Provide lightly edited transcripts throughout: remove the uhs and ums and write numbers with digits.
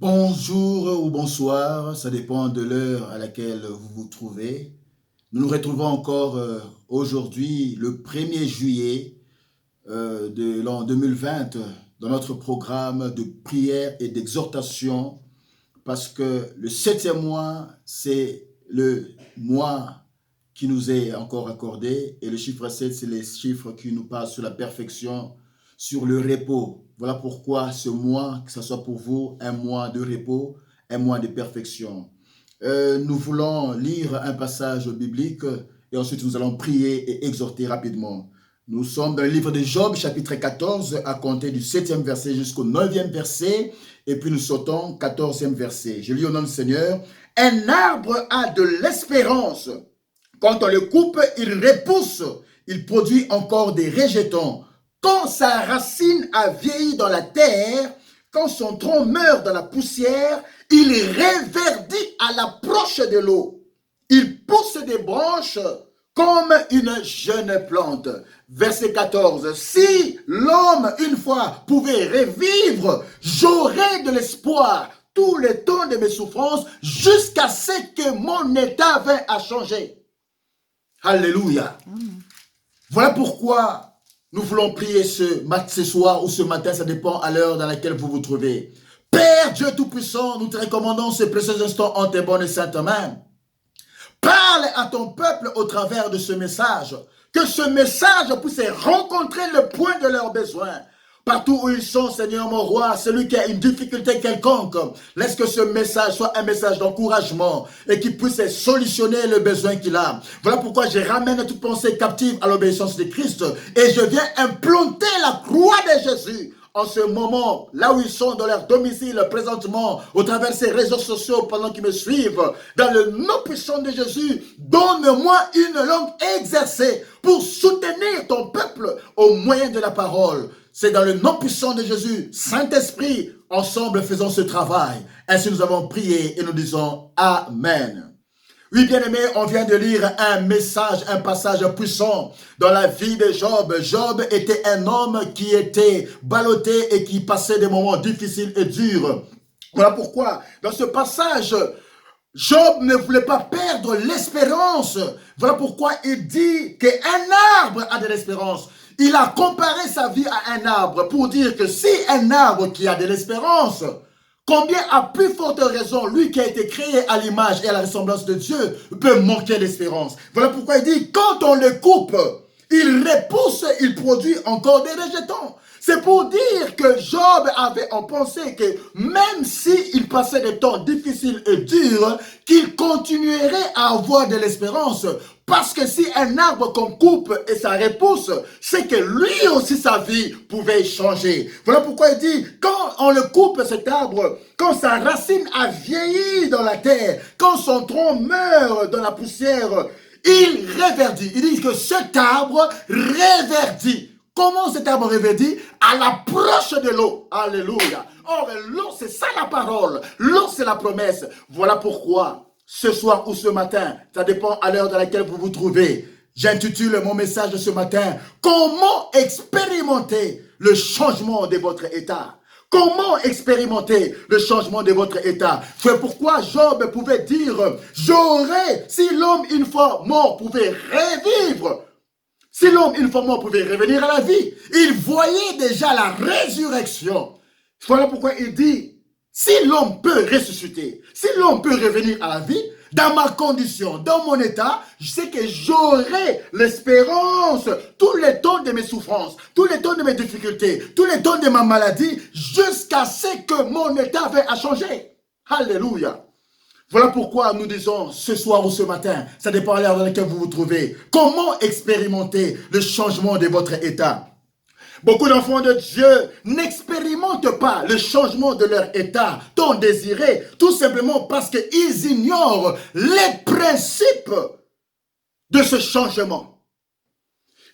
Bonjour ou bonsoir, ça dépend de l'heure à laquelle vous vous trouvez. Nous nous retrouvons encore aujourd'hui, le 1er juillet de l'an 2020, dans notre programme de prière et d'exhortation, parce que le 7e mois, c'est le mois qui nous est encore accordé, et le chiffre 7, c'est les chiffres qui nous parlent sur la perfection, sur le repos. Voilà pourquoi ce mois, que ce soit pour vous un mois de repos, un mois de perfection. Nous voulons lire un passage biblique et ensuite nous allons prier et exhorter rapidement. Nous sommes dans le livre de Job, chapitre 14, à compter du 7e verset jusqu'au 9e verset, et puis nous sautons 14e verset. Je lis au nom du Seigneur. Un arbre a de l'espérance. Quand on le coupe, il repousse. Il produit encore des rejetons. Quand sa racine a vieilli dans la terre, quand son tronc meurt dans la poussière, il reverdit à l'approche de l'eau. Il pousse des branches comme une jeune plante. Verset 14. Si l'homme, une fois, pouvait revivre, j'aurais de l'espoir tout le temps de mes souffrances jusqu'à ce que mon état vienne à changer. Alléluia. Voilà pourquoi nous voulons prier ce soir ou ce matin, ça dépend à l'heure dans laquelle vous vous trouvez. Père Dieu Tout-Puissant, nous te recommandons ces précieux instants en tes bonnes et saintes mains. Parle à ton peuple au travers de ce message. Que ce message puisse rencontrer le point de leurs besoins. Partout où ils sont, Seigneur mon roi, celui qui a une difficulté quelconque, laisse que ce message soit un message d'encouragement et qu'il puisse solutionner le besoin qu'il a. Voilà pourquoi je ramène toute pensée captive à l'obéissance de Christ et je viens implanter la croix de Jésus en ce moment, là où ils sont dans leur domicile présentement, au travers de ces réseaux sociaux pendant qu'ils me suivent, dans le nom puissant de Jésus, donne-moi une langue exercée pour soutenir ton peuple au moyen de la parole. C'est dans le nom puissant de Jésus, Saint-Esprit, ensemble faisons ce travail. Ainsi nous avons prié et nous disons Amen. Oui, bien-aimés, on vient de lire un message, un passage puissant dans la vie de Job. Job était un homme qui était ballotté et qui passait des moments difficiles et durs. Voilà pourquoi, dans ce passage, Job ne voulait pas perdre l'espérance. Voilà pourquoi il dit qu'un arbre a de l'espérance. Il a comparé sa vie à un arbre pour dire que si un arbre qui a de l'espérance, combien à plus forte raison, lui qui a été créé à l'image et à la ressemblance de Dieu, peut manquer l'espérance. Voilà pourquoi il dit, quand on le coupe, il repousse, il produit encore des rejetons. C'est pour dire que Job avait en pensée que même s'il passait des temps difficiles et durs, qu'il continuerait à avoir de l'espérance. Parce que si un arbre qu'on coupe et ça repousse, c'est que lui aussi sa vie pouvait changer. Voilà pourquoi il dit, quand on le coupe cet arbre, quand sa racine a vieilli dans la terre, quand son tronc meurt dans la poussière, il reverdit. Il dit que cet arbre reverdit. Comment cet arbre reverdit? À l'approche de l'eau. Alléluia. Or, l'eau, c'est ça la parole. L'eau, c'est la promesse. Voilà pourquoi, ce soir ou ce matin, ça dépend à l'heure dans laquelle vous vous trouvez, j'intitule mon message de ce matin, comment expérimenter le changement de votre état? Comment expérimenter le changement de votre état? C'est pourquoi Job pouvait dire, j'aurais, si l'homme une fois mort pouvait revivre, si l'homme une fois mort pouvait revenir à la vie, il voyait déjà la résurrection. Voilà pourquoi il dit, si l'homme peut ressusciter, si l'homme peut revenir à la vie, dans ma condition, dans mon état, je sais que j'aurai l'espérance tous les temps de mes souffrances, tous les temps de mes difficultés, tous les temps de ma maladie, jusqu'à ce que mon état vienne à changer. Alléluia. Voilà pourquoi nous disons ce soir ou ce matin, ça dépend de l'heure dans laquelle vous vous trouvez, comment expérimenter le changement de votre état. Beaucoup d'enfants de Dieu n'expérimentent pas le changement de leur état tant désiré, tout simplement parce qu'ils ignorent les principes de ce changement.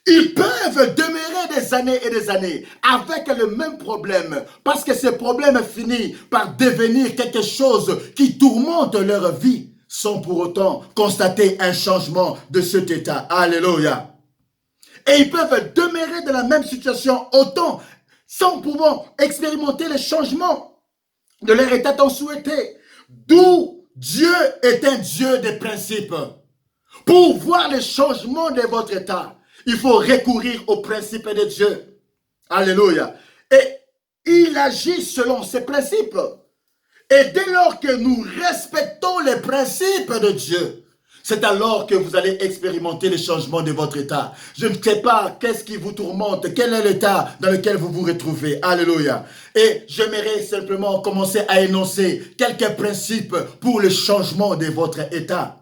Ils peuvent demeurer des années et des années avec le même problème parce que ce problème finit par devenir quelque chose qui tourmente leur vie sans pour autant constater un changement de cet état. Alléluia. Et ils peuvent demeurer dans la même situation autant sans pouvoir expérimenter les changements. de leur état tant souhaité. D'où Dieu est un Dieu des principes. Pour voir le changement de votre état, il faut recourir aux principes de Dieu. Alléluia. Et il agit selon ces principes. Et dès lors que nous respectons les principes de Dieu, c'est alors que vous allez expérimenter le changement de votre état. Je ne sais pas qu'est-ce qui vous tourmente, quel est l'état dans lequel vous vous retrouvez. Alléluia. Et j'aimerais simplement commencer à énoncer quelques principes pour le changement de votre état.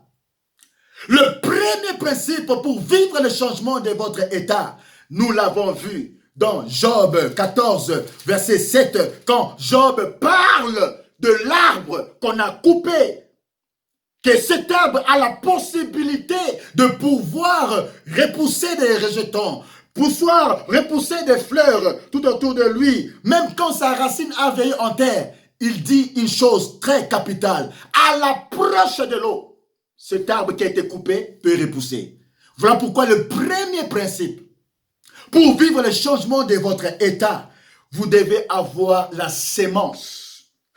Le premier principe pour vivre le changement de votre état, nous l'avons vu dans Job 14, verset 7, quand Job parle de l'arbre qu'on a coupé, que cet arbre a la possibilité de pouvoir repousser des rejetons, pouvoir repousser des fleurs tout autour de lui, même quand sa racine a veillé en terre. Il dit une chose très capitale: à l'approche de l'eau, cet arbre qui a été coupé peut repousser. Voilà pourquoi le premier principe, pour vivre le changement de votre état, vous devez avoir la sémence.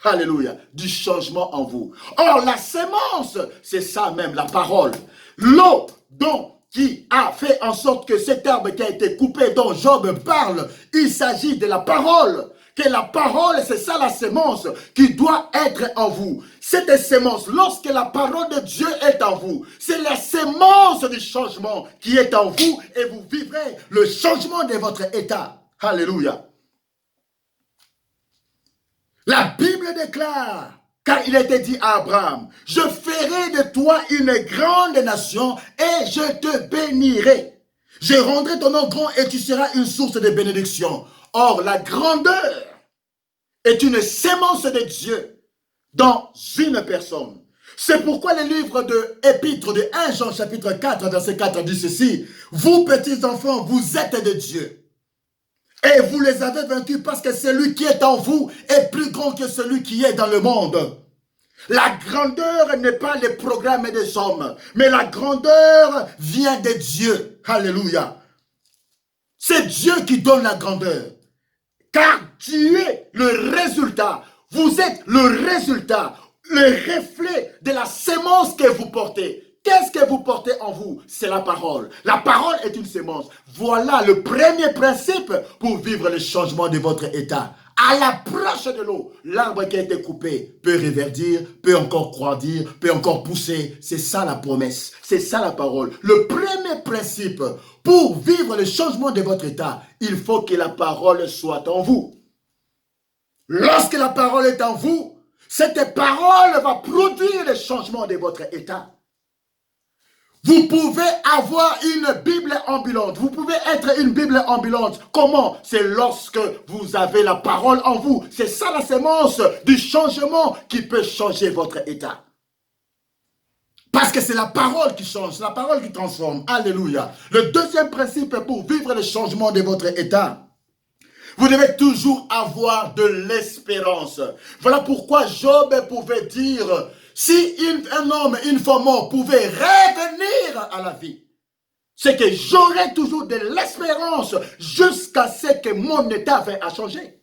Alléluia, du changement en vous. Or, la sémence, c'est ça même, la parole. L'eau, qui a fait en sorte que cet arbre qui a été coupé, dont Job parle, il s'agit de la parole. Que la parole, c'est ça la sémence qui doit être en vous. Cette sémence, lorsque la parole de Dieu est en vous, c'est la sémence du changement qui est en vous et vous vivrez le changement de votre état. Alléluia. La Bible déclare, car il a été dit à Abraham, je ferai de toi une grande nation et je te bénirai. Je rendrai ton nom grand et tu seras une source de bénédiction. Or, la grandeur est une sémence de Dieu dans une personne. C'est pourquoi le livre de Épître de 1 Jean chapitre 4, verset 4 dit ceci, vous petits enfants, vous êtes de Dieu. Et vous les avez vaincus parce que celui qui est en vous est plus grand que celui qui est dans le monde. La grandeur n'est pas le programme des hommes, mais la grandeur vient de Dieu. Alléluia. C'est Dieu qui donne la grandeur. Car tu es le résultat. Vous êtes le résultat, le reflet de la sémence que vous portez. Qu'est-ce que vous portez en vous? C'est la parole. La parole est une sémence. Voilà le premier principe pour vivre le changement de votre état. À l'approche de l'eau, l'arbre qui a été coupé peut reverdir, peut encore grandir, peut encore pousser. C'est ça la promesse. C'est ça la parole. Le premier principe pour vivre le changement de votre état, il faut que la parole soit en vous. Lorsque la parole est en vous, cette parole va produire le changement de votre état. Vous pouvez avoir une Bible ambulante. Vous pouvez être une Bible ambulante. Comment? C'est lorsque vous avez la parole en vous. C'est ça la sémence du changement qui peut changer votre état. Parce que c'est la parole qui change, c'est la parole qui transforme. Alléluia. Le deuxième principe pour vivre le changement de votre état, vous devez toujours avoir de l'espérance. Voilà pourquoi Job pouvait dire, si un homme, une femme morte pouvait revenir à la vie, c'est que j'aurai toujours de l'espérance jusqu'à ce que mon état vienne à changer.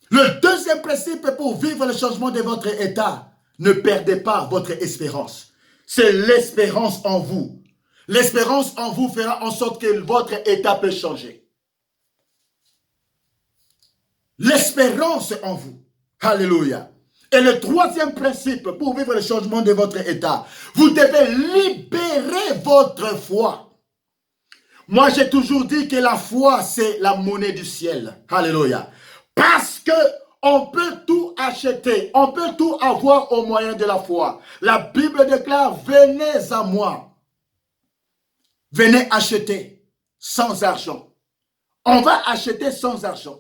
Le deuxième principe pour vivre le changement de votre état, ne perdez pas votre espérance. C'est l'espérance en vous. L'espérance en vous fera en sorte que votre état peut changer. L'espérance en vous. Alléluia. Et le troisième principe pour vivre le changement de votre état, vous devez libérer votre foi. Moi, j'ai toujours dit que la foi, c'est la monnaie du ciel. Alléluia. Parce que on peut tout acheter, on peut tout avoir au moyen de la foi. La Bible déclare, venez à moi. Venez acheter sans argent. On va acheter sans argent.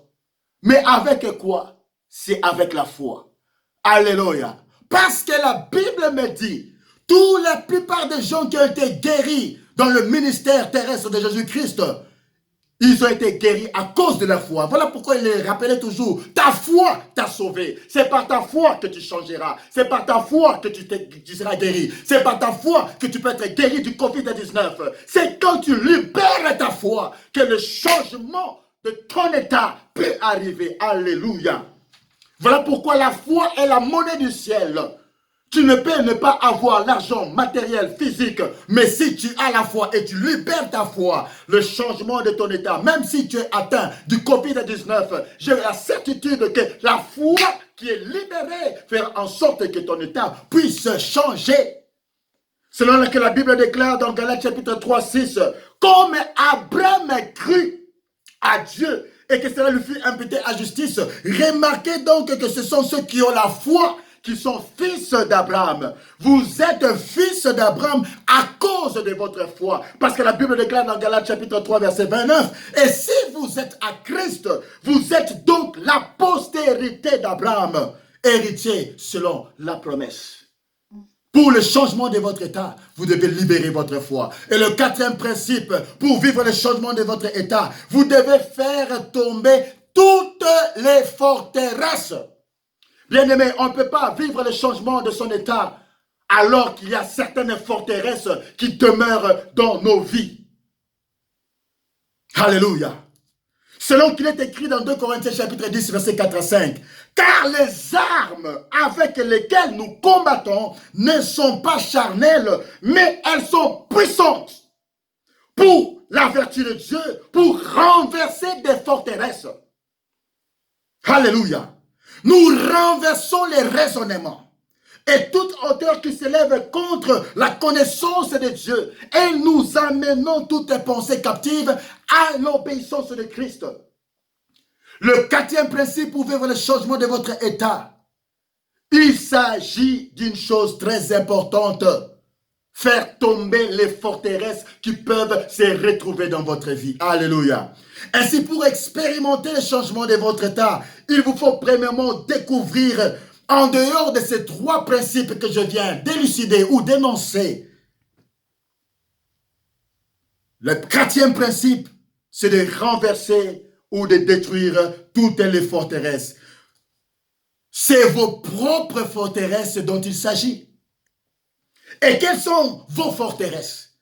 Mais avec quoi? C'est avec la foi. Alléluia. Parce que la Bible me dit, la plupart des gens qui ont été guéris dans le ministère terrestre de Jésus-Christ, ils ont été guéris à cause de la foi. Voilà pourquoi il les rappelait toujours. Ta foi t'a sauvé. C'est par ta foi que tu changeras. C'est par ta foi que tu seras guéri. C'est par ta foi que tu peux être guéri du Covid-19. C'est quand tu libères ta foi que le changement de ton état peut arriver. Alléluia. Voilà pourquoi la foi est la monnaie du ciel. Tu ne peux ne pas avoir l'argent matériel, physique, mais si tu as la foi et tu libères ta foi, le changement de ton état, même si tu es atteint du Covid-19, j'ai la certitude que la foi qui est libérée fait en sorte que ton état puisse changer. Selon ce que la Bible déclare dans Galates chapitre 3, 6, comme Abraham crut à Dieu et que cela lui fut imputé à justice, remarquez donc que ce sont ceux qui ont la foi qui sont fils d'Abraham. Vous êtes fils d'Abraham à cause de votre foi. Parce que la Bible déclare dans Galates chapitre 3 verset 29, et si vous êtes à Christ, vous êtes donc la postérité d'Abraham, héritier selon la promesse. Pour le changement de votre état, vous devez libérer votre foi. Et le quatrième principe, pour vivre le changement de votre état, vous devez faire tomber toutes les forteresses. Bien-aimé, on ne peut pas vivre le changement de son état alors qu'il y a certaines forteresses qui demeurent dans nos vies. Alléluia. Selon qu'il est écrit dans 2 Corinthiens chapitre 10, verset 4 à 5, car les armes avec lesquelles nous combattons ne sont pas charnelles, mais elles sont puissantes pour la vertu de Dieu, pour renverser des forteresses. Alléluia. Nous renversons les raisonnements et toute hauteur qui s'élève contre la connaissance de Dieu et nous amenons toutes les pensées captives à l'obéissance de Christ. Le quatrième principe pour vivre le changement de votre état, il s'agit d'une chose très importante. Faire tomber les forteresses qui peuvent se retrouver dans votre vie. Alléluia. Ainsi, pour expérimenter le changement de votre état, il vous faut premièrement découvrir, en dehors de ces trois principes que je viens d'élucider ou d'énoncer, le quatrième principe, c'est de renverser ou de détruire toutes les forteresses. C'est vos propres forteresses dont il s'agit. Et quelles sont vos forteresses?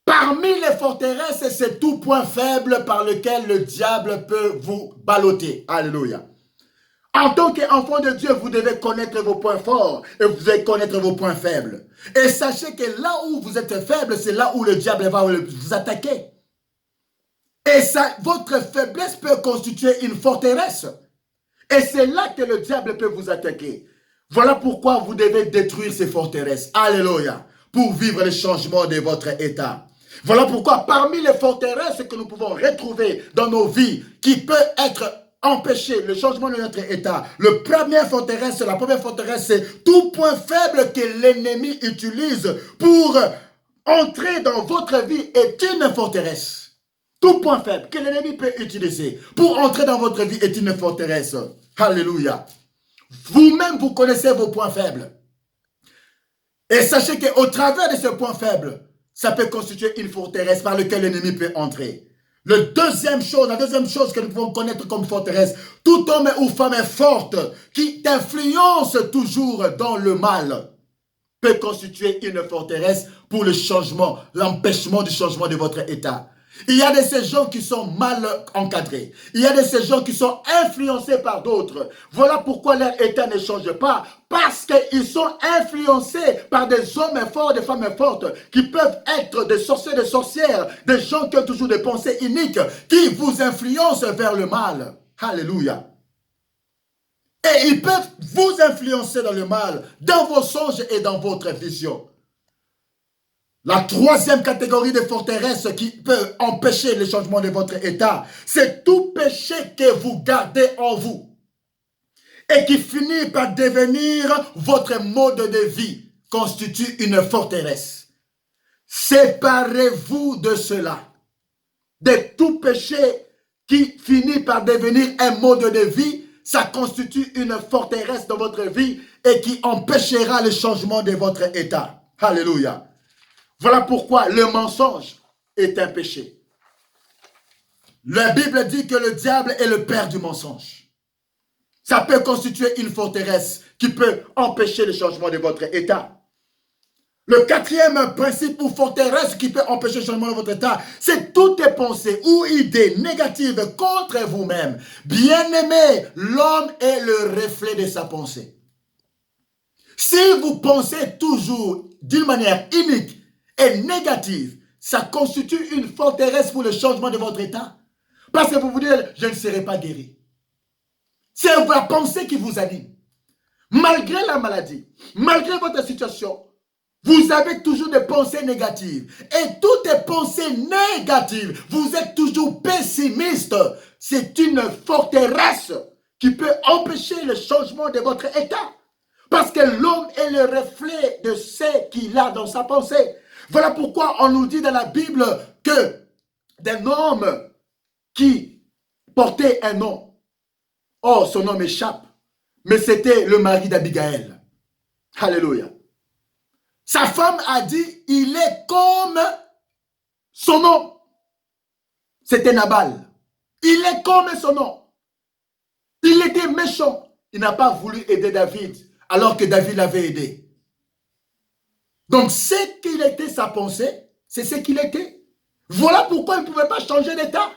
Parmi les forteresses, c'est tout point faible par lequel le diable peut vous balloter. Alléluia. En tant qu'enfant de Dieu, vous devez connaître vos points forts et vous devez connaître vos points faibles. Et sachez que là où vous êtes faible, c'est là où le diable va vous attaquer. Et ça, votre faiblesse peut constituer une forteresse. Et c'est là que le diable peut vous attaquer. Voilà pourquoi vous devez détruire ces forteresses. Alléluia. Pour vivre le changement de votre état. Voilà pourquoi parmi les forteresses que nous pouvons retrouver dans nos vies, qui peut être empêché le changement de notre état, la première forteresse, c'est tout point faible que l'ennemi utilise pour entrer dans votre vie est une forteresse. Tout point faible que l'ennemi peut utiliser pour entrer dans votre vie est une forteresse. Alléluia. Vous-même, vous connaissez vos points faibles. Et sachez qu'au travers de ces points faibles, ça peut constituer une forteresse par laquelle l'ennemi peut entrer. La deuxième chose que nous pouvons connaître comme forteresse, tout homme ou femme forte qui t'influence toujours dans le mal peut constituer une forteresse pour le changement, l'empêchement du changement de votre état. Il y a de ces gens qui sont mal encadrés. Il y a de ces gens qui sont influencés par d'autres. Voilà pourquoi leur état ne change pas. Parce qu'ils sont influencés par des hommes forts, des femmes fortes, qui peuvent être des sorciers, des sorcières, des gens qui ont toujours des pensées iniques, qui vous influencent vers le mal. Alléluia. Et ils peuvent vous influencer dans le mal, dans vos songes et dans votre vision. La troisième catégorie de forteresse qui peut empêcher le changement de votre état, c'est tout péché que vous gardez en vous et qui finit par devenir votre mode de vie, constitue une forteresse. Séparez-vous de cela, de tout péché qui finit par devenir un mode de vie, ça constitue une forteresse dans votre vie et qui empêchera le changement de votre état. Alléluia. Voilà pourquoi le mensonge est un péché. La Bible dit que le diable est le père du mensonge. Ça peut constituer une forteresse qui peut empêcher le changement de votre état. Le quatrième principe ou forteresse qui peut empêcher le changement de votre état, c'est toutes les pensées ou idées négatives contre vous-même. Bien-aimé, l'homme est le reflet de sa pensée. Si vous pensez toujours d'une manière unique et négative, ça constitue une forteresse pour le changement de votre état. Parce que vous vous dites, je ne serai pas guéri. C'est la pensée qui vous anime. Malgré la maladie, malgré votre situation, vous avez toujours des pensées négatives. Et toutes les pensées négatives, vous êtes toujours pessimiste. C'est une forteresse qui peut empêcher le changement de votre état. Parce que l'homme est le reflet de ce qu'il a dans sa pensée. Voilà pourquoi on nous dit dans la Bible que d'un homme qui portait un nom, oh, son nom m'échappe, mais c'était le mari d'Abigaël. Alléluia. Sa femme a dit, il est comme son nom. C'était Nabal. Il est comme son nom. Il était méchant. Il n'a pas voulu aider David, alors que David l'avait aidé. Donc, ce qu'il était, sa pensée, c'est ce qu'il était. Voilà pourquoi il ne pouvait pas changer d'état.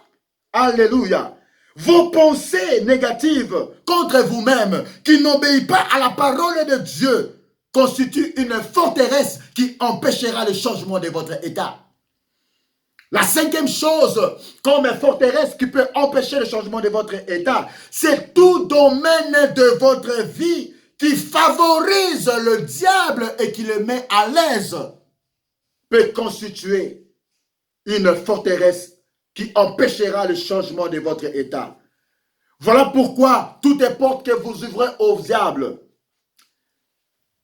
Alléluia. Vos pensées négatives contre vous-même, qui n'obéissent pas à la parole de Dieu, constituent une forteresse qui empêchera le changement de votre état. La cinquième chose comme forteresse qui peut empêcher le changement de votre état, c'est tout domaine de votre vie qui favorise le diable et qui le met à l'aise, peut constituer une forteresse qui empêchera le changement de votre état. Voilà pourquoi toutes les portes que vous ouvrez au diable,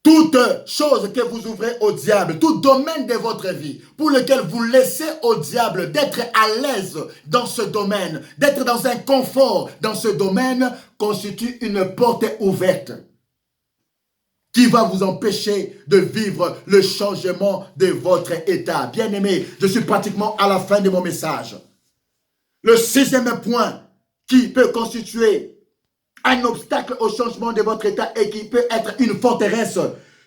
toute chose que vous ouvrez au diable, tout domaine de votre vie pour lequel vous laissez au diable d'être à l'aise dans ce domaine, d'être dans un confort dans ce domaine, constitue une porte ouverte qui va vous empêcher de vivre le changement de votre état. Bien-aimé, je suis pratiquement à la fin de mon message. Le sixième point qui peut constituer un obstacle au changement de votre état et qui peut être une forteresse,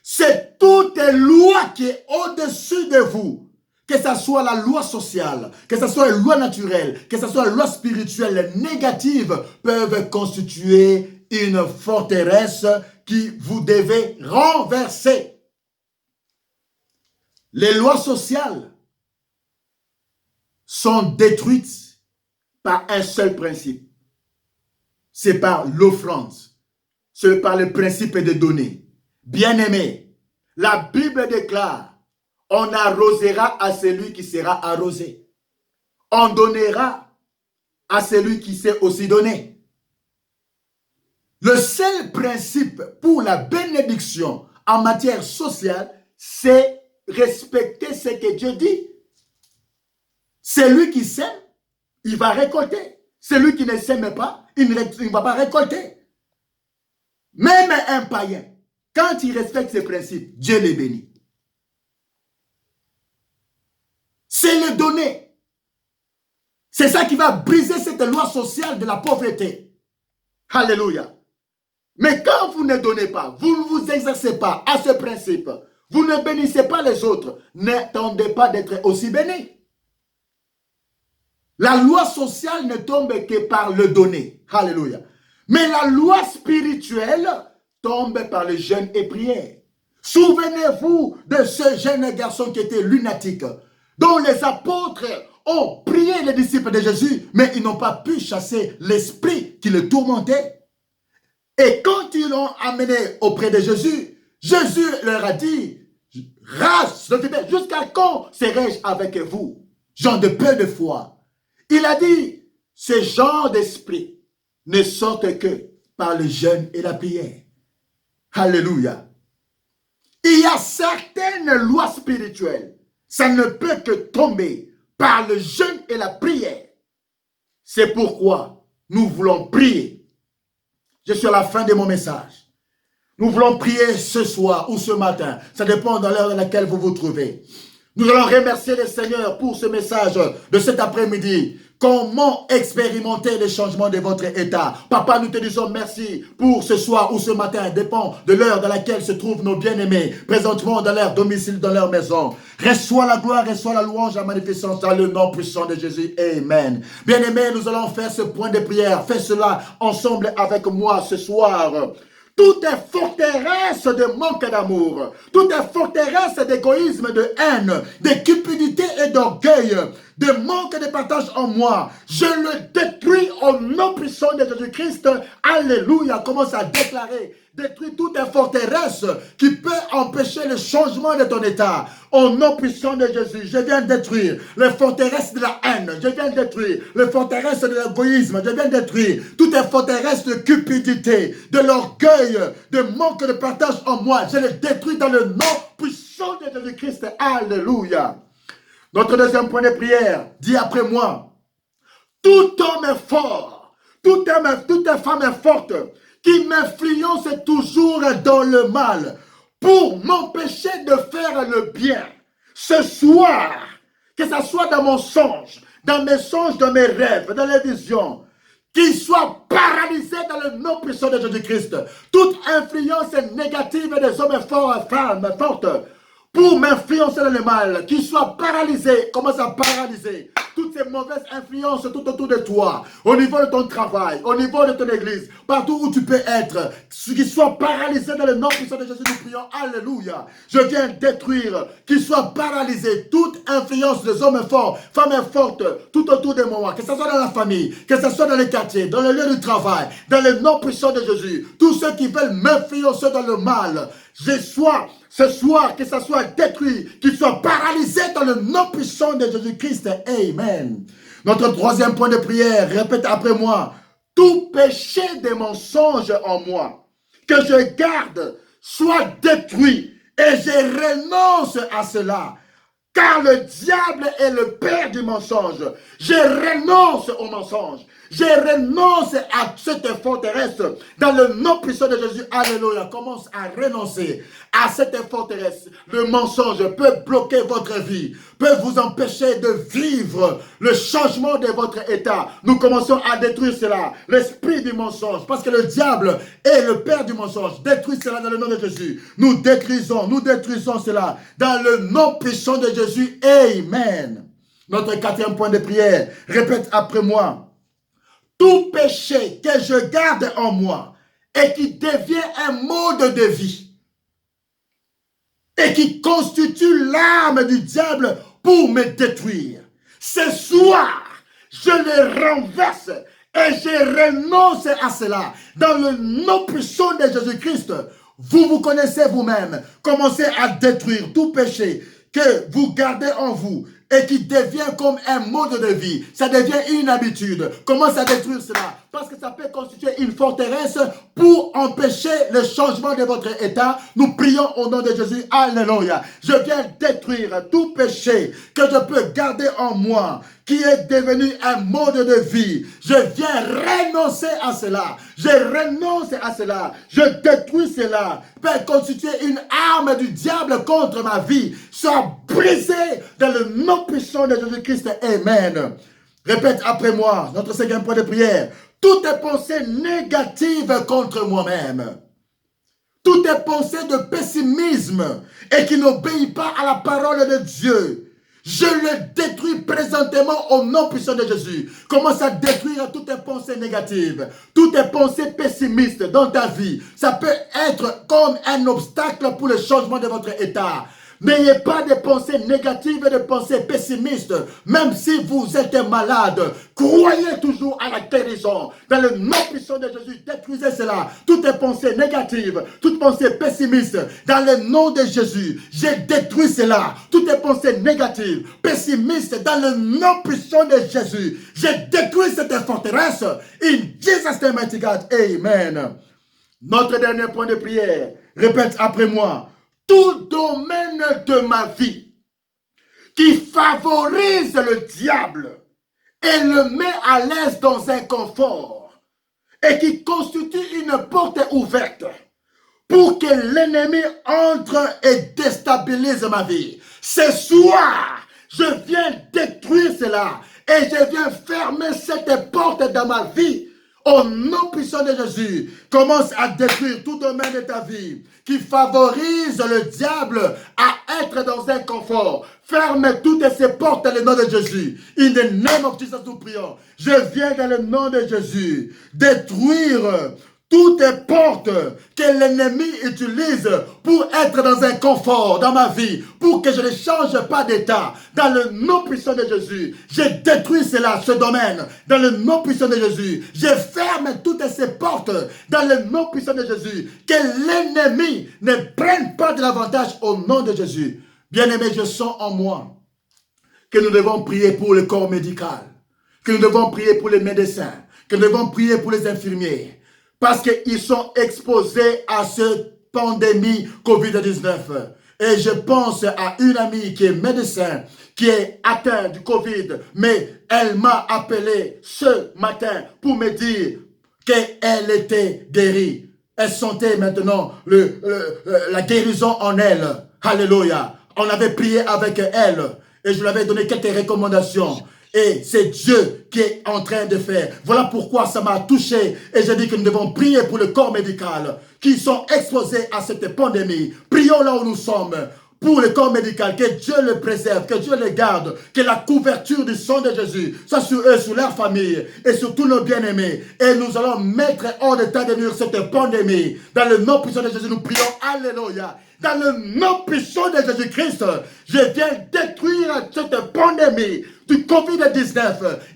c'est toute loi qui est au-dessus de vous. Que ce soit la loi sociale, que ce soit la loi naturelle, que ce soit la loi spirituelle négative, peuvent constituer une forteresse qui vous devez renverser. Les lois sociales sont détruites par un seul principe. C'est par l'offrande. C'est par le principe de donner. Bien-aimé, la Bible déclare, on arrosera à celui qui sera arrosé. On donnera à celui qui sait aussi donner. Le seul principe pour la bénédiction en matière sociale, c'est respecter ce que Dieu dit. Celui qui sème, il va récolter. Celui qui ne sème pas, il ne va pas récolter. Même un païen, quand il respecte ces principes, Dieu les bénit. C'est le donner. C'est ça qui va briser cette loi sociale de la pauvreté. Alléluia. Mais quand vous ne donnez pas, vous ne vous exercez pas à ce principe, vous ne bénissez pas les autres, n'attendez pas d'être aussi bénis. La loi sociale ne tombe que par le donner. Alléluia. Mais la loi spirituelle tombe par le jeûne et prière. Souvenez-vous de ce jeune garçon qui était lunatique, dont les apôtres ont prié les disciples de Jésus, mais ils n'ont pas pu chasser l'esprit qui le tourmentait. Et quand ils l'ont amené auprès de Jésus, Jésus leur a dit, race, jusqu'à quand serai-je avec vous? Gens de peu de foi. Il a dit, ce genre d'esprit ne sortent que par le jeûne et la prière. Alléluia. Il y a certaines lois spirituelles, ça ne peut que tomber par le jeûne et la prière. C'est pourquoi nous voulons prier. Je suis à la fin de mon message. Nous voulons prier ce soir ou ce matin. Ça dépend de l'heure dans laquelle vous vous trouvez. Nous allons remercier le Seigneur pour ce message de cet après-midi. Comment expérimenter le changement de votre état? Papa, nous te disons merci pour ce soir ou ce matin, dépend de l'heure dans laquelle se trouvent nos bien-aimés, présentement dans leur domicile, dans leur maison. Reçois la gloire, reçois la louange, la magnificence dans le nom puissant de Jésus. Amen. Bien-aimés, nous allons faire ce point de prière. Fais cela ensemble avec moi ce soir. Toutes les forteresses de manque d'amour, toutes les forteresses d'égoïsme, de haine, de cupidité et d'orgueil, de manque de partage en moi, je le détruis au nom puissant de Jésus-Christ. Alléluia. Commence à déclarer. Détruis toutes les forteresses qui peuvent empêcher le changement de ton état. Au nom puissant de Jésus, je viens détruire les forteresses de la haine. Je viens détruire les forteresses de l'égoïsme. Je viens détruire toutes les forteresses de cupidité, de l'orgueil, de manque de partage en moi. Je les détruis dans le nom puissant de Jésus-Christ. Alléluia. Notre deuxième point de prière, dit après moi, tout homme est fort, toute femme est forte, qui m'influence toujours dans le mal pour m'empêcher de faire le bien. Ce soir, que ce soit dans mon songe, dans mes songes, dans mes rêves, dans les visions, qu'il soit paralysé dans le nom puissant de Jésus-Christ. Toute influence négative des hommes forts et femmes fortes pour m'influencer dans le mal, qu'il soit paralysé, commence à paralyser toutes ces mauvaises influences tout autour de toi, au niveau de ton travail, au niveau de ton église, partout où tu peux être, qu'il soit paralysé dans le nom puissant de Jésus, nous prions, alléluia. Je viens détruire, qu'il soit paralysé, toute influence des hommes forts, femmes fortes, tout autour de moi, que ce soit dans la famille, que ce soit dans les quartiers, dans le lieu du travail, dans le nom puissant de Jésus, tous ceux qui veulent m'influencer dans le mal, ce soir, que ça soit détruit, qu'il soit paralysé dans le nom puissant de Jésus-Christ. Amen. Notre troisième point de prière, répète après moi. Tout péché des mensonges en moi, que je garde, soit détruit. Et je renonce à cela. Car le diable est le père du mensonge. Je renonce au mensonge. Je renonce à cette forteresse dans le nom puissant de Jésus. Alléluia. Commence à renoncer à cette forteresse. Le mensonge peut bloquer votre vie, peut vous empêcher de vivre le changement de votre état. Nous commençons à détruire cela. L'esprit du mensonge, parce que le diable est le père du mensonge. Détruis cela dans le nom de Jésus. Nous détruisons cela dans le nom puissant de Jésus. Amen. Notre quatrième point de prière. Répète après moi. Tout péché que je garde en moi et qui devient un mode de vie et qui constitue l'arme du diable pour me détruire. Ce soir, je le renverse et je renonce à cela. Dans le nom puissant de Jésus-Christ, vous connaissez vous-même. Commencez à détruire tout péché que vous gardez en vous et qui devient comme un mode de vie. Ça devient une habitude. Commence à détruire cela. Parce que ça peut constituer une forteresse pour empêcher le changement de votre état. Nous prions au nom de Jésus. Alléluia. Je viens détruire tout péché que je peux garder en moi, qui est devenu un mode de vie. Je viens renoncer à cela. Je renonce à cela. Je détruis cela. Peut constituer une arme du diable contre ma vie. Soit brisé dans le nom puissant de Jésus-Christ. Amen. Répète après moi, notre cinquième point de prière. Toutes les pensées négatives contre moi-même, toutes les pensées de pessimisme et qui n'obéissent pas à la parole de Dieu, je le détruis présentement au nom puissant de Jésus. Commence à détruire toutes les pensées négatives, toutes les pensées pessimistes dans ta vie. Ça peut être comme un obstacle pour le changement de votre état. N'ayez pas de pensées négatives et de pensées pessimistes. Même si vous êtes malade, croyez toujours à la guérison. Dans le nom puissant de Jésus, détruisez cela. Toutes les pensées négatives, toutes pensées pessimistes, dans le nom de Jésus, j'ai détruit cela. Toutes les pensées négatives, pessimistes, dans le nom puissant de Jésus, j'ai détruit cette forteresse. In Jesus' name, mighty God, amen. Notre dernier point de prière, répète après moi. Tout domaine de ma vie qui favorise le diable et le met à l'aise dans un confort et qui constitue une porte ouverte pour que l'ennemi entre et déstabilise ma vie. Ce soir, je viens détruire cela Et je viens fermer cette porte dans ma vie. Au nom puissant de Jésus, commence à détruire tout domaine de ta vie qui favorise le diable à être dans un confort. Ferme toutes ces portes dans le nom de Jésus. In the name of Jesus, nous prions. Je viens dans le nom de Jésus détruire toutes les portes que l'ennemi utilise pour être dans un confort dans ma vie, pour que je ne change pas d'état, dans le nom puissant de Jésus, je détruis cela, ce domaine, dans le nom puissant de Jésus. Je ferme toutes ces portes dans le nom puissant de Jésus, que l'ennemi ne prenne pas de l'avantage au nom de Jésus. Bien-aimé, je sens en moi que nous devons prier pour le corps médical, que nous devons prier pour les médecins, que nous devons prier pour les infirmiers, parce qu'ils sont exposés à cette pandémie COVID-19. Et je pense à une amie qui est médecin, qui est atteinte du COVID, mais elle m'a appelé ce matin pour me dire qu'elle était guérie. Elle sentait maintenant la guérison en elle. Alléluia. On avait prié avec elle et je lui avais donné quelques recommandations. Et c'est Dieu qui est en train de faire. Voilà pourquoi ça m'a touché. Et je dis que nous devons prier pour le corps médical qui sont exposés à cette pandémie. Prions là où nous sommes pour le corps médical, que Dieu le préserve, que Dieu le garde, que la couverture du sang de Jésus soit sur eux, sur leur famille et sur tous nos bien-aimés. Et nous allons mettre hors d'état de nuire cette pandémie. Dans le nom puissant de Jésus, nous prions. Alléluia. Dans le nom puissant de Jésus-Christ, je viens détruire cette pandémie du COVID-19.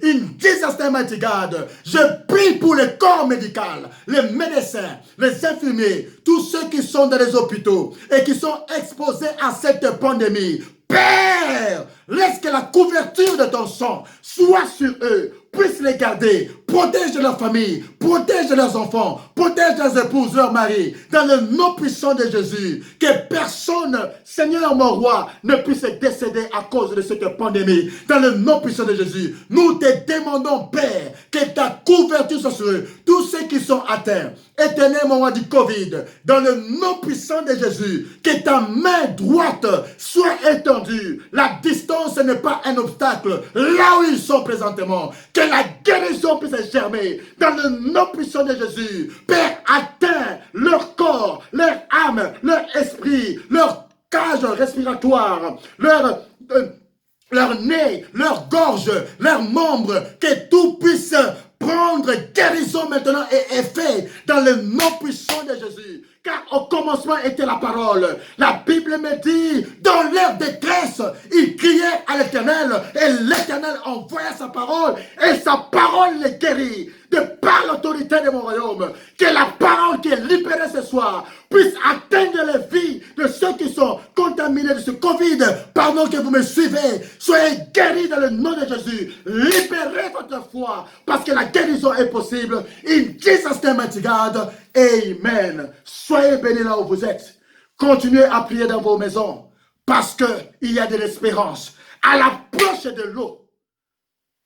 In Jesus' name, mighty God. Je prie pour le corps médical, les médecins, les infirmiers, tous ceux qui sont dans les hôpitaux et qui sont exposés à cette pandémie. Père, laisse que la couverture de ton sang soit sur eux, puisse les garder, protège leur famille, protège leurs enfants, protège leurs épouses, leurs maris, dans le nom puissant de Jésus, que personne, Seigneur mon roi, ne puisse décéder à cause de cette pandémie, dans le nom puissant de Jésus. Nous te demandons, Père, que ta couverture soit sur eux, tous ceux qui sont atteints, éternel mon roi du Covid, dans le nom puissant de Jésus, que ta main droite soit étendue, la distance n'est pas un obstacle, là où ils sont présentement, que la guérison puisse germer dans le nom puissant de Jésus. Père, atteins leur corps, leur âme, leur esprit, leur cage respiratoire, leur nez, leur gorge, leurs membres, que tout puisse prendre guérison maintenant et effet dans le nom puissant de Jésus. Car au commencement était la parole. La Bible me dit, dans leur détresse, ils criaient à l'Éternel et l'Éternel envoya sa parole et sa parole les guérit. De par l'autorité de mon royaume, que la parole qui est libérée ce soir puisse atteindre les vies de ceux qui sont contaminés de ce Covid. Pendant que vous me suivez, soyez guéris dans le nom de Jésus. Libérez votre foi parce que la guérison est possible. In Jesus' name, mighty God. Amen. Soyez bénis là où vous êtes. Continuez à prier dans vos maisons parce qu'il y a de l'espérance. À l'approche de l'eau,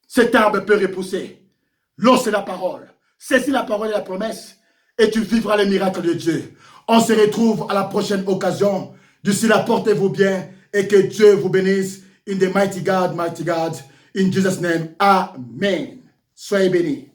cet arbre peut repousser. L'eau, c'est la parole. Saisis la parole et la promesse et tu vivras le miracle de Dieu. On se retrouve à la prochaine occasion. D'ici là, portez-vous bien et que Dieu vous bénisse. In the mighty God, in Jesus' name. Amen. Soyez bénis.